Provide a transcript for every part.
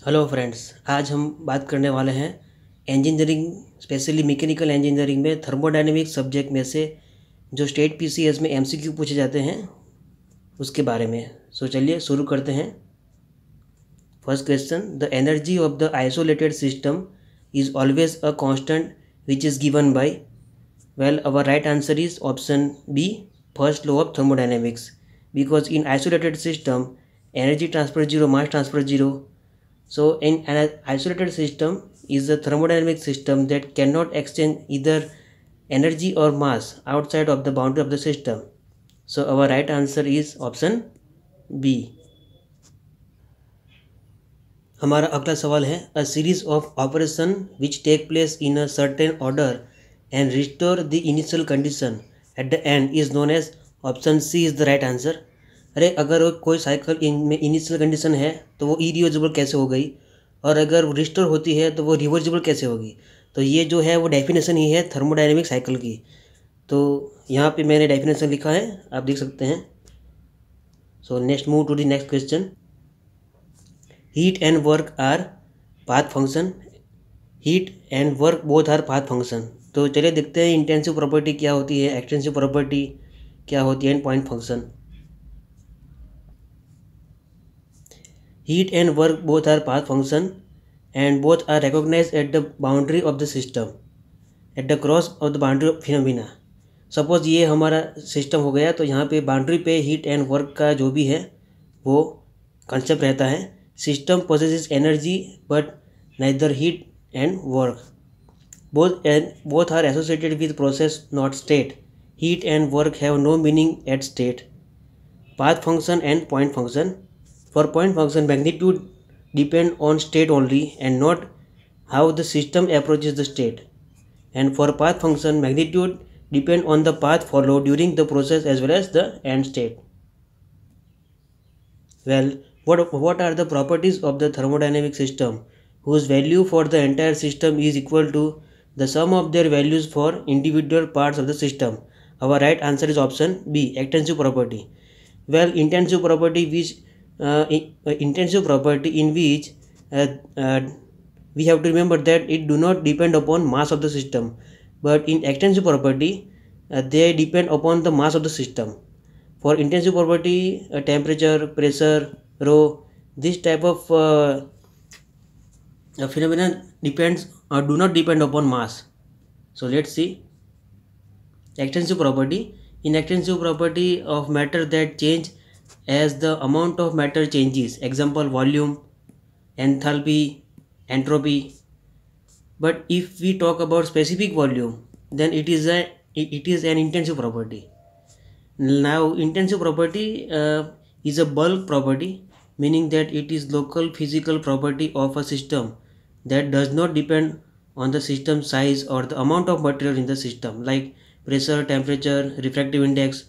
Hello friends, आज हम बात करने वाले हैं इंजीनियरिंग, स्पेशली मैकेनिकल इंजीनियरिंग में थर्मोडायनेमिक्स सब्जेक्ट में से जो स्टेट पीसीएस में एमसीक्यू पूछे जाते हैं उसके बारे में। सो चलिए शुरू करते हैं। First question, the energy of the isolated system is always a constant which is given by. Well, our right answer is option B, first law of thermodynamics, because in isolated system energy transfer zero, mass transfer zero. So in an isolated system is a thermodynamic system that cannot exchange either energy or mass outside of the boundary of the system. So our right answer is option B. हमारा अगला सवाल है, a series of operation which take place in a certain order and restore the initial condition at the end is known as, option C is the right answer. अरे अगर कोई cycle में initial condition है तो वो irreversible कैसे हो गई, और अगर रिस्टोर होती है तो वो रिवर्सिबल कैसे होगी। तो ये जो है वो डेफिनेशन ही है थर्मोडायनेमिक साइकिल की। तो यहाँ पे मैंने डेफिनेशन लिखा है, आप देख सकते हैं। So next move to the next question. Heat and work are path function. Heat and work both are path function. तो चलिए देखते हैं इंटेंसिव प्रॉपर्टी क्या होती है, एक्सटेंसिव प्रॉपर्टी क्या होती है and point function. Heat and work both are path function and both are recognized at the boundary of the system, at the cross of the boundary of phenomena. Suppose ये हमारा system हो गया, तो यहाँ पे बाउंड्री पे heat and work का जो भी है वो कंसेप्ट रहता है। System possesses energy but neither heat and work. Both are associated with process not state. Heat and work have no meaning at state. Path function and point function. For point function, magnitude depend on state only and not how the system approaches the state. And for path function, magnitude depend on the path followed during the process as well as the end state. Well, what are the properties of the thermodynamic system whose value for the entire system is equal to the sum of their values for individual parts of the system? Our right answer is option B, extensive property. Well, intensive property in which we have to remember that it do not depend upon mass of the system, but in extensive property they depend upon the mass of the system. For intensive property, temperature, pressure, rho, this type of phenomenon depends or do not depend upon mass. So let's see extensive property. In extensive property of matter that change as the amount of matter changes, example volume, enthalpy, entropy. But if we talk about specific volume, then it is an intensive property. Now intensive property is a bulk property, meaning that it is local physical property of a system that does not depend on the system size or the amount of material in the system, like pressure, temperature, refractive index,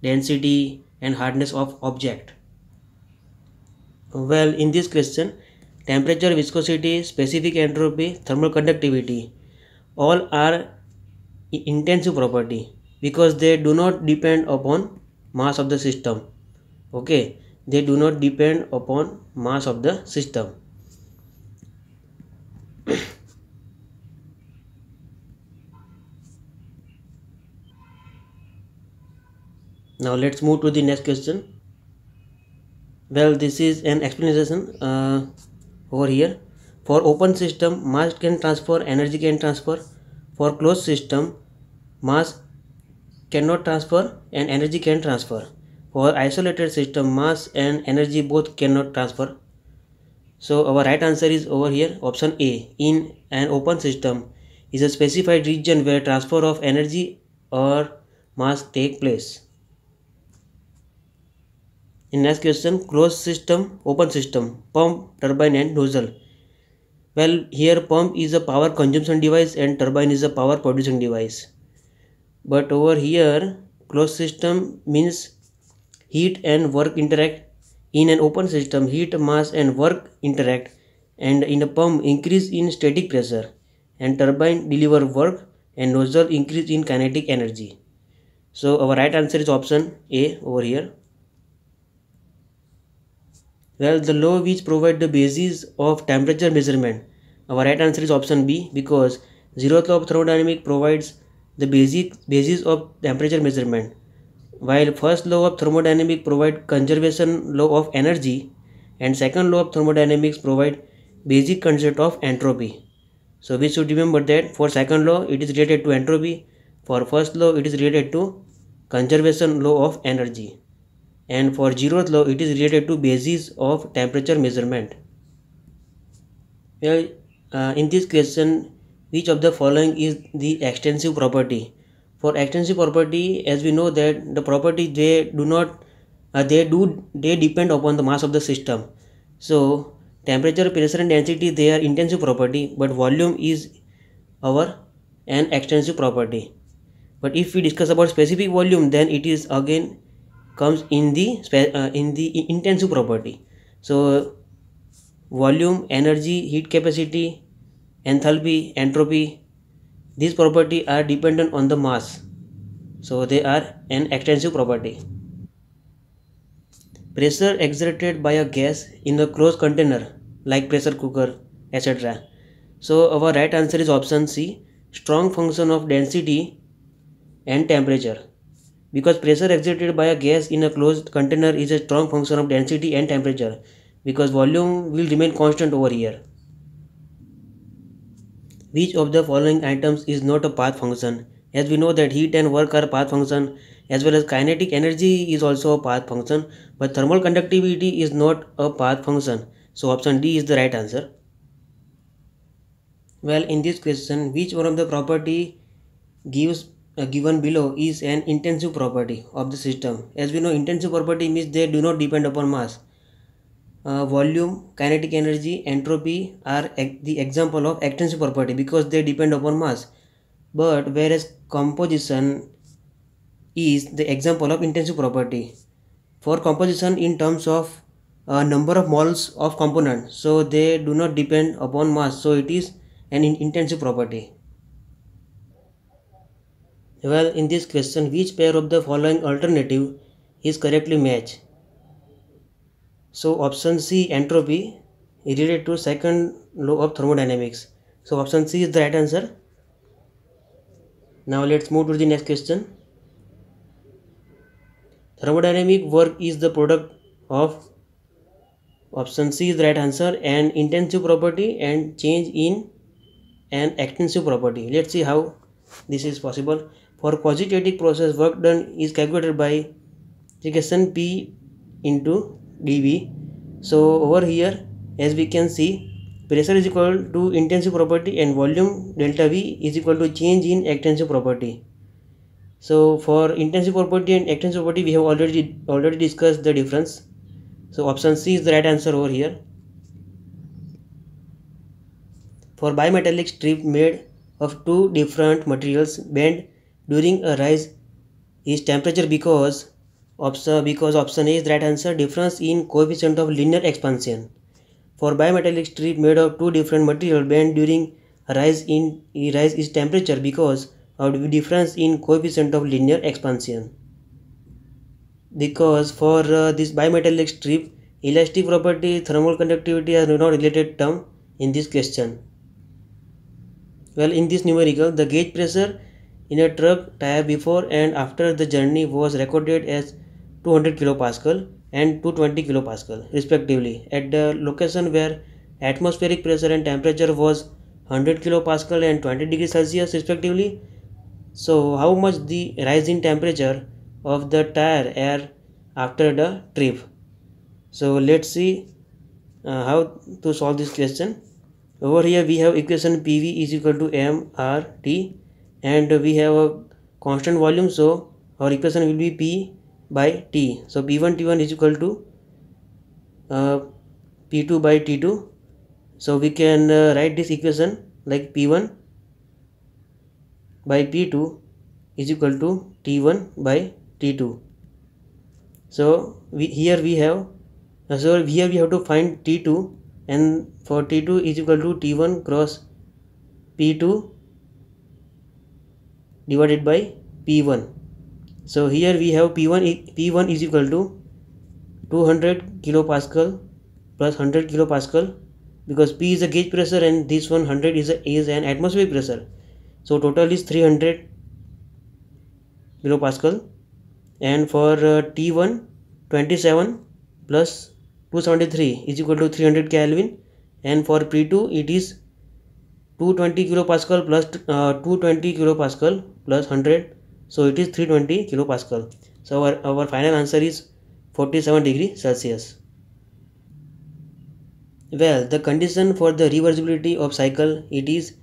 density and hardness of object. Well, in this question, temperature, viscosity, specific entropy, thermal conductivity, all are intensive property because they do not depend upon mass of the system. Okay, they do not depend upon mass of the system. Now let's move to the next question. Well, this is an explanation over here. For open system, mass can transfer, energy can transfer. For closed system, mass cannot transfer and energy can transfer. For isolated system, mass and energy both cannot transfer. So our right answer is over here, option A. In an open system is a specified region where transfer of energy or mass take place. In next question, closed system, open system, pump, turbine and nozzle. Well, here pump is a power consumption device and turbine is a power producing device. But over here, closed system means heat and work interact. In an open system, heat, mass and work interact, and in a pump increase in static pressure, and turbine deliver work and nozzle increase in kinetic energy. So our right answer is option A over here. Well, the law which provide the basis of temperature measurement. Our right answer is option B, because zeroth law of thermodynamics provides the basis of temperature measurement, while first law of thermodynamics provide conservation law of energy, and second law of thermodynamics provide basic concept of entropy. So we should remember that for second law it is related to entropy, for first law it is related to conservation law of energy, and for zeroth law it is related to basis of temperature measurement. Well, in this question, which of the following is the extensive property? For extensive property, as we know that the property they do not they depend upon the mass of the system. So temperature, pressure and density they are intensive property, but volume is our an extensive property. But if we discuss about specific volume, then it is again comes in the intensive property. So volume, energy, heat capacity, enthalpy, entropy, these property are dependent on the mass, so they are an extensive property. Pressure exerted by a gas in a closed container like pressure cooker, etc. So our right answer is option C, strong function of density and temperature, because pressure exerted by a gas in a closed container is a strong function of density and temperature, because volume will remain constant over here. Which of the following items is not a path function? As we know that heat and work are path function, as well as kinetic energy is also a path function, but thermal conductivity is not a path function. So option D is the right answer. Well, in this question, which one of the property given below is an intensive property of the system? As we know, intensive property means they do not depend upon mass. Volume, kinetic energy, entropy are the example of extensive property because they depend upon mass. But whereas composition is the example of intensive property. For composition in terms of number of moles of component, so they do not depend upon mass, so it is an intensive property. Well, in this question, which pair of the following alternative is correctly matched? So option C, entropy, is related to second law of thermodynamics. So option C is the right answer. Now let's move to the next question. Thermodynamic work is the product of, option C is the right answer, an intensive property and change in an extensive property. Let's see how this is possible. For quasi-static process, work done is calculated by integration P into dV. So over here, as we can see, pressure is equal to intensive property and volume delta V is equal to change in extensive property. So for intensive property and extensive property, we have already discussed the difference. So option C is the right answer over here. For bimetallic strip made of two different materials bend during a rise is temperature because option A is the right answer, difference in coefficient of linear expansion. For bimetallic strip made of two different materials bend during a rise is temperature because of the difference in coefficient of linear expansion. Because for this bimetallic strip, elastic property, thermal conductivity are not related term in this question. Well, in this numerical, the gauge pressure in a truck tire before and after the journey was recorded as 200 kilopascal and 220 kilopascal respectively at the location where atmospheric pressure and temperature was 100 kilopascal and 20 degrees Celsius respectively. So how much the rise in temperature of the tire air after the trip? So let's see how to solve this question. Over here we have equation PV is equal to mRT and we have a constant volume, so our equation will be P by T. So P1 T1 is equal to P2 by T2. So we can write this equation like P1 by P2 is equal to T1 by T2. So here we have to find T2, and for T2 is equal to T1 cross P2 divided by P1. So here we have P1 is equal to 200 kilopascal plus 100 kilopascal, because P is a gauge pressure and this one 100 is an atmospheric pressure. So total is 300 kilopascal. And for T1, 27 plus 273 is equal to 300 Kelvin, and for P2 it is 220 kilopascal plus 220 kilopascal plus 100, so it is 320 kilopascal. So our final answer is 47 degree Celsius. Well, the condition for the reversibility of cycle, it is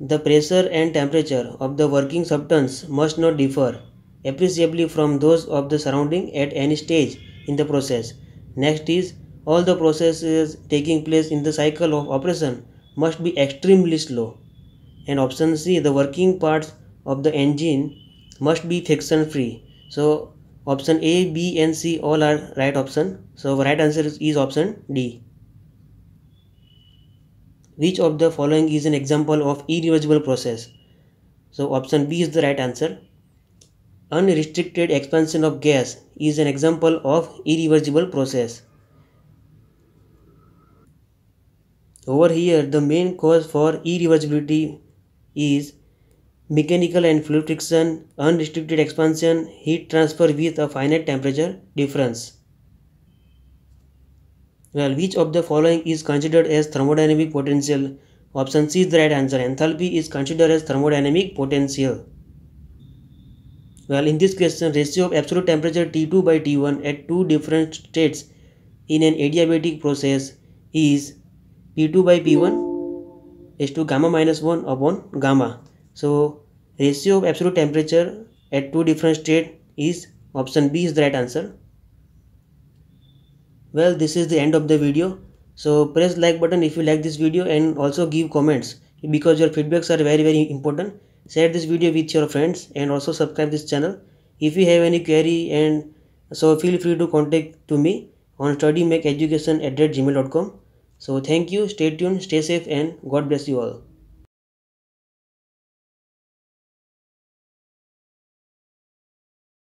the pressure and temperature of the working substance must not differ appreciably from those of the surrounding at any stage in the process. Next is, all the processes taking place in the cycle of operation must be extremely slow. And option C, the working parts of the engine must be friction free. So option A, B and C all are right option. So right answer is option D. Which of the following is an example of irreversible process? So option B is the right answer. Unrestricted expansion of gas is an example of irreversible process. Over here, the main cause for irreversibility is mechanical and fluid friction, unrestricted expansion, heat transfer with a finite temperature difference. Well, which of the following is considered as thermodynamic potential? Option C is the right answer. Enthalpy is considered as thermodynamic potential. Well, in this question, ratio of absolute temperature T2 by T1 at two different states in an adiabatic process is P2 by P1 is to gamma minus 1 upon gamma. So, ratio of absolute temperature at two different states is option B is the right answer. Well, this is the end of the video. So, press like button if you like this video, and also give comments because your feedbacks are very important. Share this video with your friends and also subscribe this channel. If you have any query, and so feel free to contact to me on studymakeeducation@gmail.com. So thank you, stay tuned, stay safe, and God bless you all.